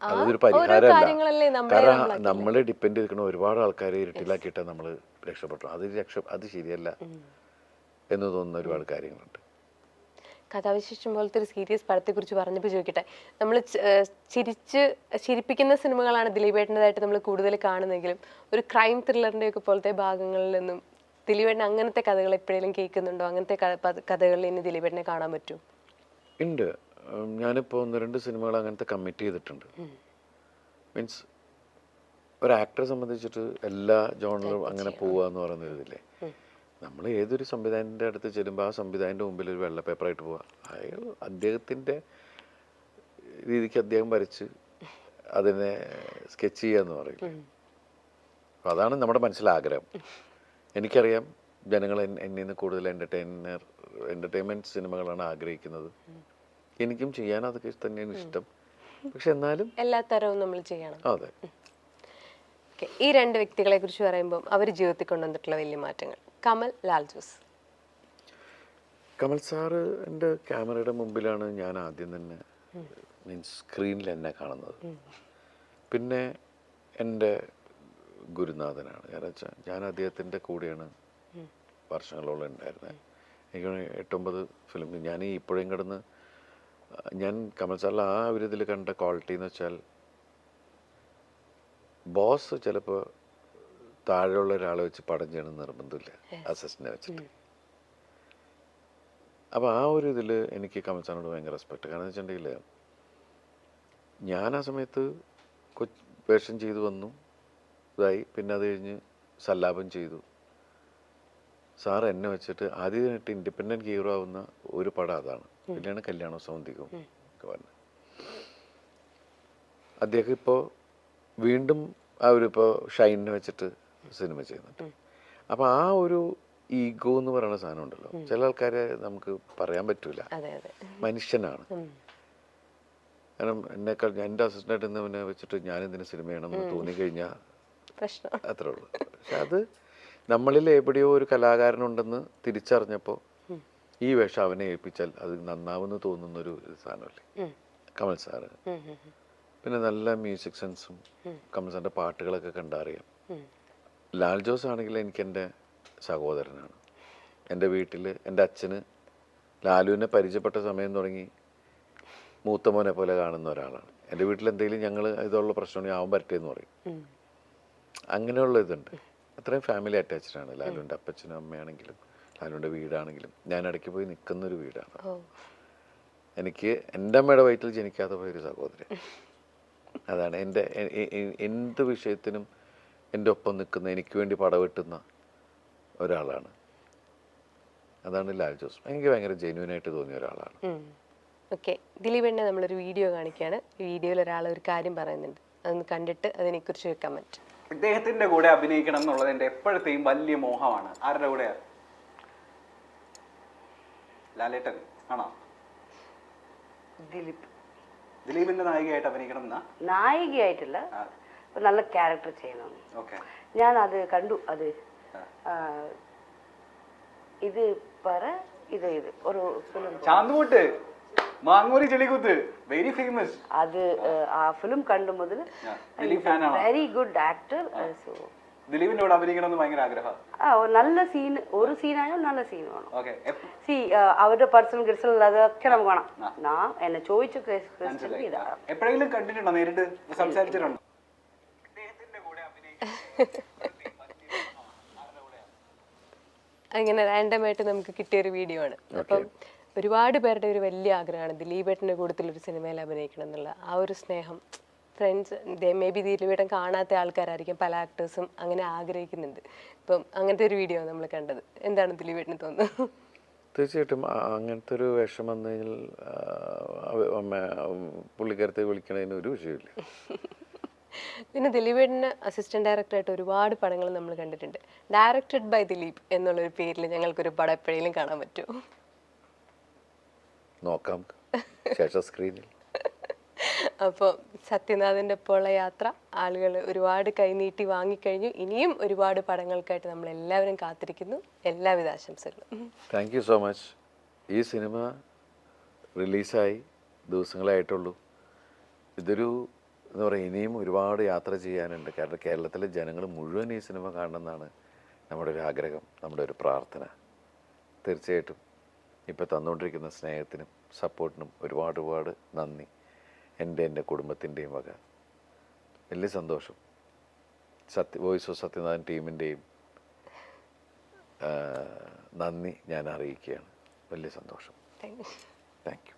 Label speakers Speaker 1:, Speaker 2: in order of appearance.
Speaker 1: അതൊരു പരിഹാരമല്ല. കാരണം നമ്മൾ ഡിപ്പെൻഡ് ചെയ്തിരിക്കുന്ന ഒരുപാട് ആൾക്കാരെ ഇരുട്ടിലാക്കിയിട്ടാണ് നമ്മൾ രക്ഷപ്പെട്ടു. അത് ശരിയല്ല എന്ന് തോന്നുന്ന ഒരുപാട് കാര്യങ്ങളുണ്ട്.
Speaker 2: കഥാവിശേഷം പോലത്തെ ഒരു സീരിയസ് പടത്തെക്കുറിച്ച് പറഞ്ഞപ്പോൾ ചോദിക്കട്ടെ, നമ്മൾ ചിരിപ്പിക്കുന്ന സിനിമകളാണ് ദിലീപേട്ടൻ്റെതായിട്ട് നമ്മൾ കൂടുതൽ കാണുന്നെങ്കിലും ഒരു ക്രൈം ത്രില്ലറിൻ്റെ ഒക്കെ പോലത്തെ ഭാഗങ്ങളിൽ നിന്നും ദിലീപേട്ടൻ അങ്ങനത്തെ കഥകൾ എപ്പോഴെങ്കിലും കേൾക്കുന്നുണ്ടോ? അങ്ങനത്തെ കഥകളിൽ ഇനി ദിലീപേട്ടനെ കാണാൻ പറ്റുമോ?
Speaker 1: ഉണ്ട്. ഞാനിപ്പോൾ 1-2 സിനിമകൾ അങ്ങനത്തെ കമ്മിറ്റ് ചെയ്തിട്ടുണ്ട്. മീൻസ് ഒരു ആക്ടറെ സംബന്ധിച്ചിട്ട് എല്ലാ ജോണറും അങ്ങനെ പോവുക എന്ന് പറയുന്ന ഇതില്ലേ, നമ്മൾ ഏതൊരു സംവിധായകൻ്റെ അടുത്ത് ചെല്ലുമ്പോൾ ആ സംവിധായകൻ്റെ മുമ്പിൽ ഒരു വെള്ള പേപ്പറായിട്ട് പോവുക. അയാൾ അദ്ദേഹത്തിൻ്റെ രീതിക്ക് അദ്ദേഹം വരച്ച് അതിനെ സ്കെച്ച് ചെയ്യുക എന്ന് പറയും. അപ്പോൾ അതാണ് നമ്മുടെ മനസ്സിലാഗ്രഹം. എനിക്കറിയാം ജനങ്ങൾ എന്നിൽ നിന്ന് കൂടുതൽ എൻ്റർടൈൻമെൻറ്റ് സിനിമകളാണ് ആഗ്രഹിക്കുന്നത്. എനിക്കും ചെയ്യാൻ അതൊക്കെ തന്നെയാണ് ഇഷ്ടം. പക്ഷെ എന്നാലും
Speaker 2: എല്ലാ തരവും നമ്മൾ ചെയ്യണം.
Speaker 1: അതെ.
Speaker 2: ഈ 2 വ്യക്തികളെ കുറിച്ച് പറയുമ്പോൾ അവർ ജീവിതത്തിൽ കൊണ്ടുവന്നിട്ടുള്ള വലിയ മാറ്റങ്ങൾ. കമൽ, ലാൽ ജോസ്.
Speaker 1: കമൽ സാറ് എൻ്റെ ക്യാമറയുടെ മുമ്പിലാണ് ഞാൻ ആദ്യം തന്നെ മീൻസ് സ്ക്രീനിൽ എന്നെ കാണുന്നത്. പിന്നെ എൻ്റെ ഗുരുനാഥനാണ്. കാരണം വെച്ചാൽ ഞാൻ അദ്ദേഹത്തിൻ്റെ കൂടെയാണ് വർഷങ്ങളോളം ഉണ്ടായിരുന്നത്. എനിക്ക് 8-9 ഫിലിം ഞാൻ ഇപ്പോഴും കിടന്ന് ഞാൻ കമൽ സാറിൽ ആ ഒരു ഇതിൽ കണ്ട ക്വാളിറ്റി എന്ന് വെച്ചാൽ, ബോസ് ചിലപ്പോൾ താഴെയുള്ള ഒരാളെ വെച്ച് പടം ചെയ്യണമെന്ന് നിർബന്ധമില്ല, അസിസ്റ്റന്റിനെ വെച്ചിട്ട്. അപ്പോൾ ആ ഒരു ഇതിൽ എനിക്ക് കമൽ സാറിനോട് ഭയങ്കര റെസ്പെക്ട്. കാരണം എന്ന് വെച്ചിട്ടുണ്ടെങ്കിൽ ഞാൻ ആ സമയത്ത് വേഷം ചെയ്തു വന്നു, ഇതായി. പിന്നെ അത് കഴിഞ്ഞ് സല്ലാപം ചെയ്തു. സാർ എന്നെ വെച്ചിട്ട് ആദ്യമായിട്ട് ഇൻഡിപെൻഡൻറ്റ് ഹീറോ ആവുന്ന ഒരു പടം അതാണ്. പിന്നെയാണ് കല്യാണവും സൗന്ദര്യവും ഒക്കെ വന്നത്. അദ്ദേഹം ഇപ്പോൾ വീണ്ടും ആ ഒരു ഇപ്പോൾ ഷൈനിനെ വെച്ചിട്ട് സിനിമ ചെയ്യുന്നുണ്ട്. അപ്പോൾ ആ ഒരു ഈഗോ എന്ന് പറയുന്ന സാധനം ഉണ്ടല്ലോ, ചില ആൾക്കാരെ നമുക്ക് പറയാൻ പറ്റൂല. മനുഷ്യനാണ്. കാരണം എന്നെക്കാൾ എൻ്റെ അസിസ്റ്റൻ്റായിട്ട് ഇന്നവനെ വെച്ചിട്ട് ഞാനെന്തിനു സിനിമ ചെയ്യണമെന്ന് തോന്നിക്കഴിഞ്ഞാൽ അത്രേ ഉള്ളൂ. പക്ഷെ അത് നമ്മളിൽ എവിടെയോ ഒരു കലാകാരനുണ്ടെന്ന് തിരിച്ചറിഞ്ഞപ്പോൾ ഈ വേഷം അവനെ ഏൽപ്പിച്ചാൽ അത് നന്നാവുമെന്ന് തോന്നുന്നൊരു സാധനമല്ലേ കമൽ സാറ്. പിന്നെ നല്ല മ്യൂസിക് സെൻസും കമൽ സാറിൻ്റെ പാട്ടുകളൊക്കെ കണ്ടറിയാം. ലാൽ ജോസ് ആണെങ്കിൽ എനിക്ക് എൻ്റെ സഹോദരനാണ്. എൻ്റെ വീട്ടിൽ എൻ്റെ അച്ഛന് ലാലുവിനെ പരിചയപ്പെട്ട സമയം തുടങ്ങി മൂത്ത മോനെ പോലെ കാണുന്ന ഒരാളാണ്. എൻ്റെ വീട്ടിൽ എന്തെങ്കിലും ഞങ്ങൾ ഇതുള്ള പ്രശ്നമാണെങ്കിൽ അവൻ വരട്ടെന്ന് പറയും. അങ്ങനെയുള്ള ഇതുണ്ട്. അത്രയും ഫാമിലി അറ്റാച്ച്ഡാണ് ലാലുവിൻ്റെ അപ്പച്ചനും അമ്മയാണെങ്കിലും ലാലുവിൻ്റെ വീടാണെങ്കിലും. ഞാൻ ഇടയ്ക്ക് പോയി നിൽക്കുന്നൊരു വീടാണ്. എനിക്ക് എൻ്റെ അമ്മയുടെ വയറ്റിൽ ജനിക്കാതെ പോയൊരു സഹോദരൻ. അതാണ് എൻ്റെ എന്ത് വിഷയത്തിനും എൻ്റെ ഒപ്പം നിൽക്കുന്ന, എനിക്ക് വേണ്ടി പടവെട്ടുന്ന ഒരാളാണ്. അതാണ് ലാൽ ജോസ്. എനിക്ക് ഭയങ്കര ജെന്യൂനായിട്ട് തോന്നിയ ഒരാളാണ്.
Speaker 2: ഓക്കെ, ദിലീപേട്ടനെ നമ്മളൊരു വീഡിയോ കാണിക്കുകയാണ്. വീഡിയോയിൽ ഒരാൾ ഒരു കാര്യം പറയുന്നുണ്ട്, അതൊന്ന് കണ്ടിട്ട് അതിനെക്കുറിച്ച് കമന്റ്.
Speaker 3: ഇദ്ദേഹത്തിന്റെ കൂടെ അഭിനയിക്കണം എന്നുള്ളത് എൻ്റെ എപ്പോഴത്തെയും വലിയ മോഹമാണ്. ആരുടെ കൂടെയാ? ലാലേട്ടൻ ആണോ? ദിലീപിന്റെ നായികയായിട്ട് അഭിനയിക്കണം എന്നാ?
Speaker 4: നായികയായിട്ടില്ല, നല്ല ക്യാരക്ടർ ചെയ്യണം. ഞാൻ അത് കണ്ടു. അത് ഇത് പറ ഇത് ഒരു ഫിലിം
Speaker 3: ചാന്തുമുട്ട് മാങ്ങൂരി ചെളികുത്ത് വെരി ഫേമസ്.
Speaker 4: അത് ആ ഫിലിം കണ്ടു മുതൽ വെരി ഗുഡ് ആക്ടർ. സോ
Speaker 3: ദിലീപിന്റെ കൂടെ അഭിനയിക്കണം എന്ന് ഭയങ്കര ആഗ്രഹം.
Speaker 4: നല്ല സീൻ, ഒരു സീനായാലും നല്ല സീൻ വേണം. അവരുടെ പേഴ്സണൽ ഗിഡ്സിൽ അതൊക്കെ നമുക്ക് വേണം. ഞാൻ എന്നെ ചോദിച്ച
Speaker 3: എപ്പോഴെങ്കിലും കണ്ടിട്ടുണ്ടോ? നേരിട്ട് സംസാരിച്ചിട്ടുണ്ടോ?
Speaker 2: അങ്ങനെ റാൻഡമായിട്ട് നമുക്ക് കിട്ടിയൊരു വീഡിയോ ആണ്. അപ്പം ഒരുപാട് പേരുടെ ഒരു വലിയ ആഗ്രഹമാണ് ദിലീപേട്ടൻ്റെ കൂട്ടത്തിലൊരു സിനിമയിൽ അഭിനയിക്കണം എന്നുള്ള. ആ ഒരു സ്നേഹം ഫ്രണ്ട്സ്, മേ ബി ദിലീപേട്ടൻ കാണാത്ത ആൾക്കാരായിരിക്കും, പല ആക്ടേഴ്സും അങ്ങനെ ആഗ്രഹിക്കുന്നുണ്ട്. ഇപ്പം അങ്ങനത്തെ ഒരു വീഡിയോ നമ്മൾ കണ്ടത്. എന്താണ് ദിലീപേട്ടന് തോന്നുന്നത്?
Speaker 1: തീർച്ചയായിട്ടും അങ്ങനത്തെ ഒരു വേഷം വന്നു കഴിഞ്ഞാൽ പുള്ളിക്കാരത്തെ വിളിക്കണതിന് ഒരു വിഷയമില്ല.
Speaker 2: പിന്നെ ദിലീപേട്ടന് അസിസ്റ്റന്റ് ഡയറക്ടറായിട്ട് ഒരുപാട് പടങ്ങൾ നമ്മൾ കണ്ടിട്ടുണ്ട്. ഡയറക്റ്റഡ് ബൈ ദിലീപ് എന്നുള്ളൊരു പേരിൽ ഞങ്ങൾക്കൊരു പടം എപ്പോഴെങ്കിലും കാണാൻ പറ്റുമോ?
Speaker 1: നോക്കാം ശേഷം സ്ക്രീനിൽ.
Speaker 2: അപ്പോൾ സത്യനാഥിൻ്റെ ഒപ്പമുള്ള യാത്ര ആളുകൾ ഒരുപാട് കൈനീട്ടി വാങ്ങിക്കഴിഞ്ഞു. ഇനിയും ഒരുപാട് പടങ്ങൾക്കായിട്ട് നമ്മൾ എല്ലാവരും കാത്തിരിക്കുന്നു. എല്ലാവിധ ആശംസകളും.
Speaker 1: Thank you so much. ഈ സിനിമ റിലീസായി ദിവസങ്ങളായിട്ടുള്ളൂ. ഇതൊരു എന്ന് പറയുക ഇനിയും ഒരുപാട് യാത്ര ചെയ്യാനുണ്ട്. കാരണം കേരളത്തിലെ ജനങ്ങൾ മുഴുവൻ ഈ സിനിമ കാണണമെന്നാണ് നമ്മുടെ ഒരു ആഗ്രഹം, നമ്മുടെ ഒരു പ്രാർത്ഥന. തീർച്ചയായിട്ടും ഇപ്പോൾ തന്നുകൊണ്ടിരിക്കുന്ന സ്നേഹത്തിനും സപ്പോർട്ടിനും ഒരുപാട് നന്ദി. എൻ്റെ കുടുംബത്തിൻ്റെയും വക വലിയ സന്തോഷം. വോയിസ് ഓഫ് സത്യനാഥൻ ടീമിൻ്റെയും നന്ദി ഞാൻ അറിയിക്കുകയാണ്. വലിയ സന്തോഷം.
Speaker 2: Thank you.
Speaker 1: Thank you.